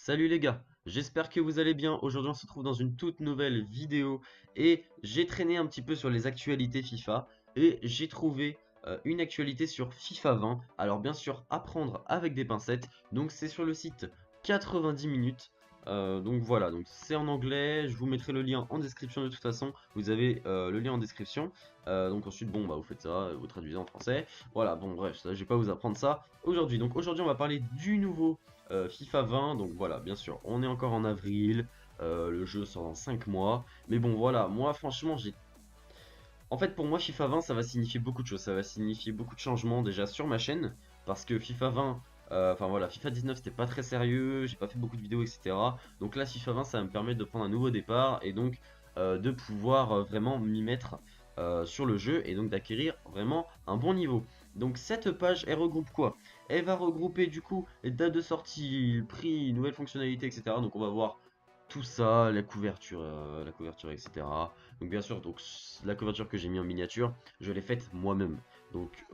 Salut les gars, j'espère que vous allez bien. Aujourd'hui on se retrouve dans une toute nouvelle vidéo et j'ai traîné un petit peu sur les actualités FIFA et j'ai trouvé une actualité sur FIFA 20. Alors bien sûr à prendre avec des pincettes, donc c'est sur le site 90 minutes. Donc voilà, donc c'est en anglais, je vous mettrai le lien en description de toute façon, vous avez le lien en description. Donc ensuite bon bah vous faites ça, vous traduisez en français. Voilà, bon bref, ça, je vais pas vous apprendre ça aujourd'hui. Donc aujourd'hui on va parler du nouveau FIFA 20, donc voilà, bien sûr, on est encore en avril, le jeu sort dans 5 mois, mais bon voilà, moi franchement j'ai... En fait pour moi FIFA 20 ça va signifier beaucoup de choses, ça va signifier beaucoup de changements déjà sur ma chaîne, parce que FIFA 20, enfin voilà, FIFA 19 c'était pas très sérieux, j'ai pas fait beaucoup de vidéos etc. Donc là FIFA 20 ça va me permettre de prendre un nouveau départ et donc de pouvoir vraiment m'y mettre sur le jeu et donc d'acquérir vraiment un bon niveau. Donc cette page elle regroupe quoi? Elle va regrouper du coup les dates de sortie, prix, nouvelles fonctionnalités, etc. Donc on va voir tout ça, la couverture, etc. Donc bien sûr, donc la couverture que j'ai mis en miniature, je l'ai faite moi-même. Donc,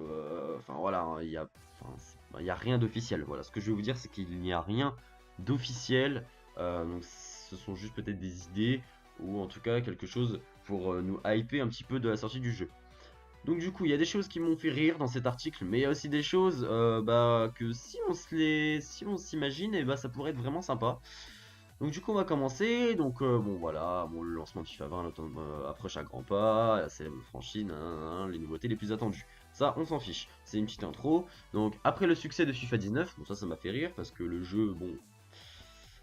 enfin voilà, hein, il y a rien d'officiel. Voilà, ce que je vais vous dire, c'est qu'il n'y a rien d'officiel. Donc ce sont juste peut-être des idées ou en tout cas quelque chose pour nous hyper un petit peu de la sortie du jeu. Donc du coup, il y a des choses qui m'ont fait rire dans cet article, mais il y a aussi des choses que si on s'imagine, et bah ça pourrait être vraiment sympa. Donc du coup, on va commencer. Donc bon voilà, bon, le lancement de FIFA 20 approche à grands pas, la célèbre franchise, les nouveautés les plus attendues. Ça, on s'en fiche. C'est une petite intro. Donc après le succès de FIFA 19, bon ça m'a fait rire parce que le jeu, bon,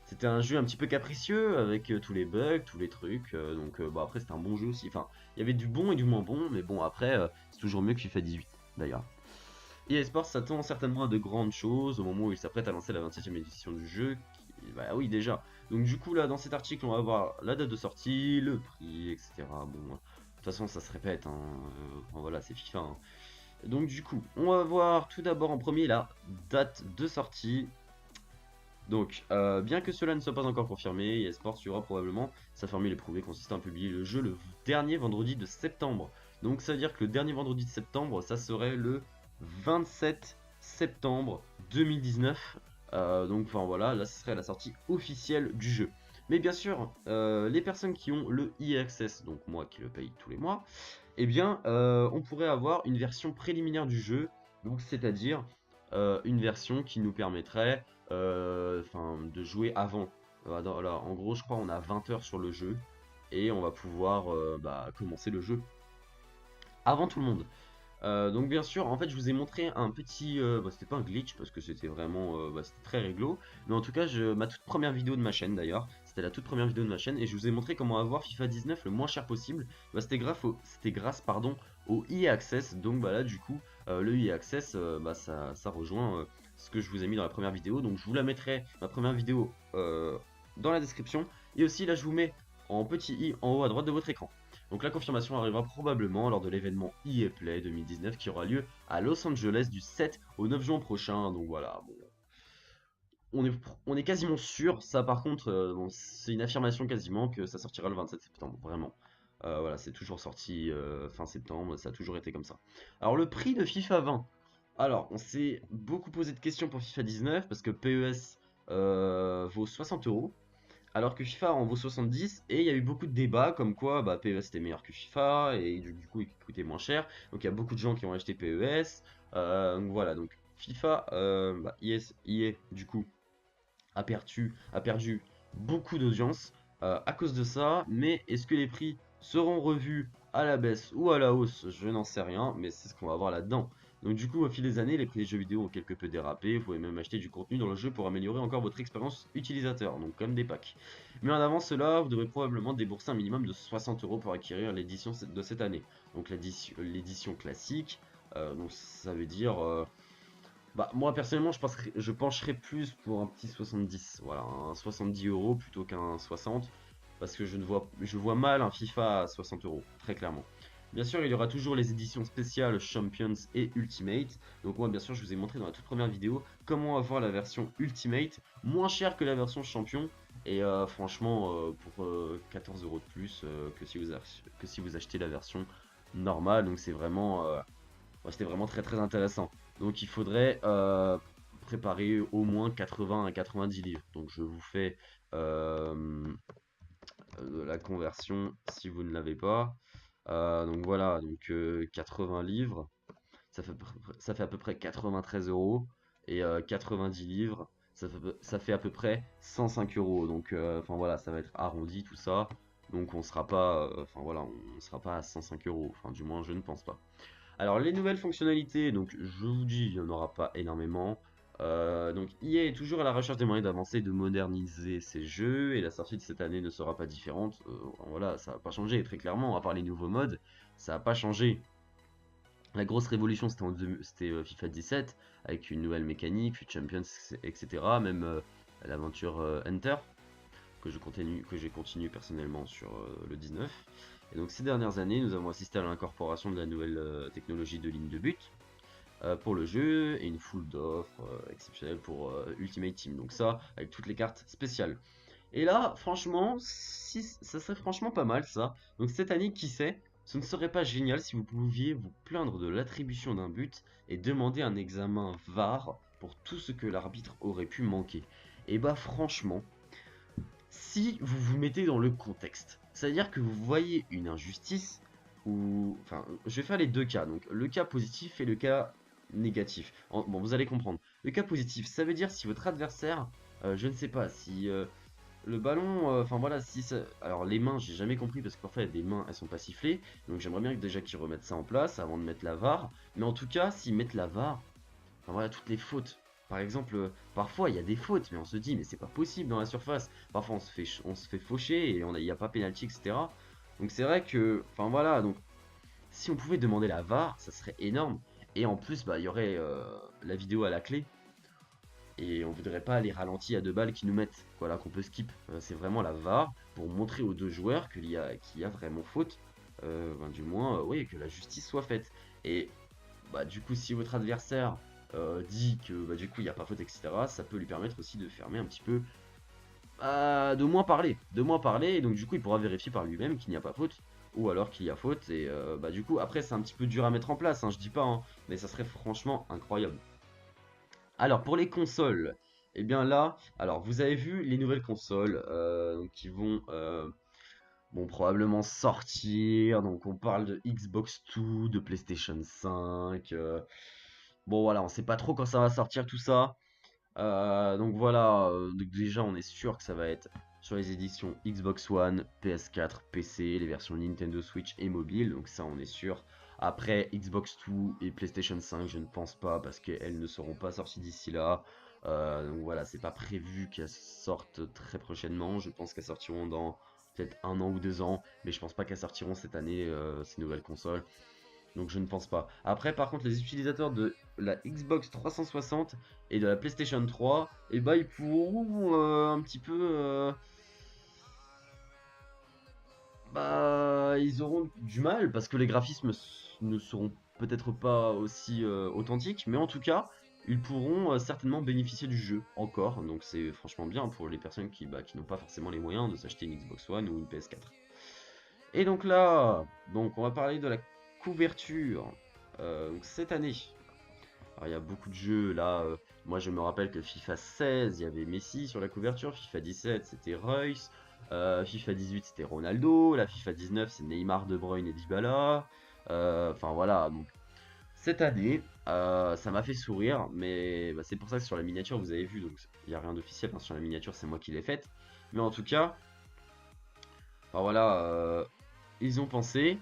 c'était un jeu un petit peu capricieux avec tous les bugs, tous les trucs. Donc bon après c'était un bon jeu aussi. Enfin, il y avait du bon et du moins bon, mais bon après c'est toujours mieux que FIFA 18 d'ailleurs. EA Sports s'attend certainement à de grandes choses au moment où il s'apprête à lancer la 27e édition du jeu. Bah oui déjà. Donc du coup là dans cet article on va voir la date de sortie, le prix, etc. Bon, de toute façon ça se répète, hein. Enfin, voilà c'est FIFA, hein. Donc du coup on va voir tout d'abord en premier la date de sortie. Donc, bien que cela ne soit pas encore confirmé, eSports y aura probablement sa formule éprouvée consistant à publier le jeu le dernier vendredi de septembre. Donc ça veut dire que le dernier vendredi de septembre, ça serait le 27 septembre 2019. Donc enfin voilà, là ce serait la sortie officielle du jeu. Mais bien sûr, les personnes qui ont le EA Access, donc moi qui le paye tous les mois, eh bien on pourrait avoir une version préliminaire du jeu, donc c'est-à-dire une version qui nous permettrait de jouer avant. Voilà, en gros, je crois on a 20 heures sur le jeu et on va pouvoir commencer le jeu avant tout le monde. Donc bien sûr, en fait, je vous ai montré un petit, c'était pas un glitch parce que c'était vraiment, c'était très réglo, mais en tout cas, ma toute première vidéo de ma chaîne d'ailleurs, c'était la toute première vidéo de ma chaîne et je vous ai montré comment avoir FIFA 19 le moins cher possible. C'était grâce pardon au EA Access. Donc bah là du coup, le EA Access, ça rejoint ce que je vous ai mis dans la première vidéo. Donc je vous la mettrai ma première vidéo dans la description et aussi là je vous mets en petit i en haut à droite de votre écran. Donc la confirmation arrivera probablement lors de l'événement EA Play 2019 qui aura lieu à Los Angeles du 7 au 9 juin prochain. Donc voilà, bon, on est quasiment sûr. Ça par contre, bon, c'est une affirmation quasiment que ça sortira le 27 septembre, vraiment. Voilà, c'est toujours sorti fin septembre, ça a toujours été comme ça. Alors le prix de FIFA 20. Alors, on s'est beaucoup posé de questions pour FIFA 19 parce que PES vaut 60 euros alors que FIFA en vaut 70 et il y a eu beaucoup de débats comme quoi PES était meilleur que FIFA et du coup il coûtait moins cher. Donc il y a beaucoup de gens qui ont acheté PES. Donc voilà, donc FIFA, EA du coup a perdu beaucoup d'audience à cause de ça. Mais est-ce que les prix seront revus à la baisse ou à la hausse? Je n'en sais rien, mais c'est ce qu'on va voir là-dedans. Donc du coup, au fil des années, les prix des jeux vidéo ont quelque peu dérapé. Vous pouvez même acheter du contenu dans le jeu pour améliorer encore votre expérience utilisateur, donc comme des packs. Mais en avant cela, vous devrez probablement débourser un minimum de 60 euros pour acquérir l'édition de cette année. Donc l'édition classique, donc ça veut dire moi personnellement je pencherais plus pour un petit 70, voilà, un 70 euros plutôt qu'un 60, parce que je vois mal un FIFA à 60 euros, très clairement. Bien sûr, il y aura toujours les éditions spéciales Champions et Ultimate. Donc moi, bien sûr, je vous ai montré dans la toute première vidéo comment avoir la version Ultimate moins chère que la version Champion. Et franchement, pour 14 euros de plus que si vous achetez la version normale, donc c'est vraiment, ouais, c'était vraiment très très intéressant. Donc il faudrait préparer au moins 80 à 90 livres. Donc je vous fais la conversion si vous ne l'avez pas. Donc voilà, donc 80 livres, ça fait à peu près 93 euros. Et 90 livres, ça fait à peu près 105 euros. Donc enfin voilà, ça va être arrondi tout ça. Donc on sera pas, enfin voilà, on sera pas à 105 euros. Enfin du moins je ne pense pas. Alors les nouvelles fonctionnalités, donc je vous dis, il n'y en aura pas énormément. Donc EA est toujours à la recherche des moyens d'avancer et de moderniser ses jeux, et la sortie de cette année ne sera pas différente. Voilà, ça va pas changer, très clairement, à part les nouveaux modes, ça va pas changer. La grosse révolution c'était FIFA 17, avec une nouvelle mécanique, Champions, etc. Même l'aventure Enter, que j'ai continué personnellement sur le 19. Et donc ces dernières années, nous avons assisté à l'incorporation de la nouvelle technologie de ligne de but pour le jeu et une foule d'offres exceptionnelles pour Ultimate Team. Donc ça, avec toutes les cartes spéciales. Et là, franchement, si, ça serait franchement pas mal ça. Donc cette année, qui sait, ce ne serait pas génial si vous pouviez vous plaindre de l'attribution d'un but et demander un examen VAR pour tout ce que l'arbitre aurait pu manquer. Et bah franchement, si vous vous mettez dans le contexte, c'est-à-dire que vous voyez une injustice, ou... Enfin, je vais faire les deux cas, donc le cas positif et le cas négatif. Bon, vous allez comprendre. Le cas positif, ça veut dire si votre adversaire, je ne sais pas, si le ballon, enfin voilà, si ça... Alors les mains, j'ai jamais compris parce que parfois il y a des mains, elles sont pas sifflées, donc j'aimerais bien que déjà qu'ils remettent ça en place avant de mettre la VAR, mais en tout cas, s'ils mettent la VAR, enfin voilà, toutes les fautes. Par exemple, parfois il y a des fautes, mais on se dit, mais c'est pas possible dans la surface. Parfois on se fait faucher et il n'y a pas pénalty, etc. Donc c'est vrai que, enfin voilà, donc si on pouvait demander la VAR, ça serait énorme. Et en plus, bah il y aurait la vidéo à la clé. Et on voudrait pas les ralentis à 2 balles qui nous mettent, voilà, qu'on peut skip. C'est vraiment la VAR pour montrer aux deux joueurs qu'il y a vraiment faute. Ben, du moins, oui, que la justice soit faite. Et bah du coup si votre adversaire dit que bah, du coup il n'y a pas faute, etc., ça peut lui permettre aussi de fermer un petit peu, de moins parler, et donc du coup il pourra vérifier par lui-même qu'il n'y a pas faute, ou alors qu'il y a faute, et bah du coup après c'est un petit peu dur à mettre en place, hein, je dis pas, hein, mais ça serait franchement incroyable. Alors pour les consoles, et bien là, alors vous avez vu les nouvelles consoles qui vont bon, probablement sortir. Donc on parle de Xbox 2, de PlayStation 5. Bon voilà, on sait pas trop quand ça va sortir tout ça. Donc voilà, donc déjà on est sûr que ça va être sur les éditions Xbox One, PS4, PC, les versions Nintendo Switch et mobile. Donc ça on est sûr. Après Xbox 2 et PlayStation 5, je ne pense pas parce qu'elles ne seront pas sorties d'ici là. Donc voilà, c'est pas prévu qu'elles sortent très prochainement. Je pense qu'elles sortiront dans peut-être 1 an ou 2 ans, mais je pense pas qu'elles sortiront cette année ces nouvelles consoles. Donc je ne pense pas. Après, par contre, les utilisateurs de la Xbox 360 et de la PlayStation 3, et bah ils pourront un petit peu, bah ils auront du mal parce que les graphismes ne seront peut-être pas aussi authentiques, mais en tout cas, ils pourront certainement bénéficier du jeu encore. Donc c'est franchement bien pour les personnes qui n'ont pas forcément les moyens de s'acheter une Xbox One ou une PS4. Et donc là, donc on va parler de la couverture. Donc cette année, alors il y a beaucoup de jeux là. Moi je me rappelle que FIFA 16, il y avait Messi sur la couverture. FIFA 17, c'était Reus. FIFA 18, c'était Ronaldo. La FIFA 19, c'est Neymar, De Bruyne et Dybala. Enfin voilà. Donc cette année, ça m'a fait sourire, mais bah, c'est pour ça que sur la miniature, vous avez vu, donc il n'y a rien d'officiel, hein, sur la miniature, c'est moi qui l'ai faite. Mais en tout cas, enfin voilà, ils ont pensé.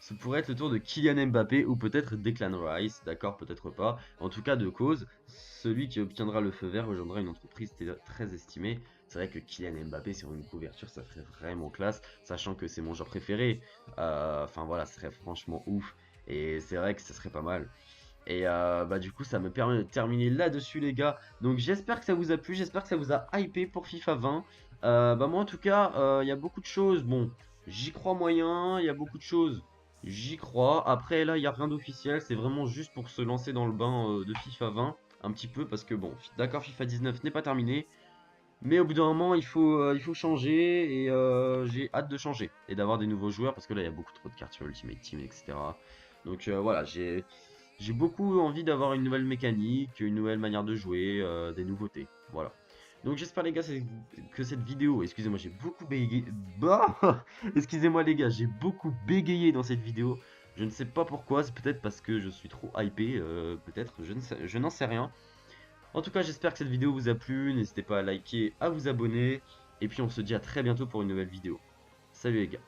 Ce pourrait être le tour de Kylian Mbappé ou peut-être Declan Rice, d'accord, peut-être pas. En tout cas, de cause, celui qui obtiendra le feu vert rejoindra une entreprise très estimée. C'est vrai que Kylian Mbappé sur une couverture, ça serait vraiment classe, sachant que c'est mon joueur préféré. Enfin voilà, ce serait franchement ouf. Et c'est vrai que ça serait pas mal. Et bah du coup ça me permet de terminer là-dessus les gars. Donc j'espère que ça vous a plu, j'espère que ça vous a hypé pour FIFA 20. Bah moi en tout cas il y a beaucoup de choses, bon j'y crois moyen, il y a beaucoup de choses, j'y crois. Après là il n'y a rien d'officiel, c'est vraiment juste pour se lancer dans le bain de FIFA 20 un petit peu. Parce que bon d'accord, FIFA 19 n'est pas terminé, mais au bout d'un moment il faut changer. Et j'ai hâte de changer et d'avoir des nouveaux joueurs parce que là il y a beaucoup trop de cartes sur Ultimate Team, etc. Donc voilà, j'ai beaucoup envie d'avoir une nouvelle mécanique, une nouvelle manière de jouer, des nouveautés. Voilà. Donc j'espère les gars que cette vidéo, excusez-moi j'ai beaucoup bégayé, bah excusez-moi les gars, j'ai beaucoup bégayé dans cette vidéo. Je ne sais pas pourquoi, c'est peut-être parce que je suis trop hypé, peut-être, je n'en sais rien. En tout cas j'espère que cette vidéo vous a plu, n'hésitez pas à liker, à vous abonner, et puis on se dit à très bientôt pour une nouvelle vidéo. Salut les gars.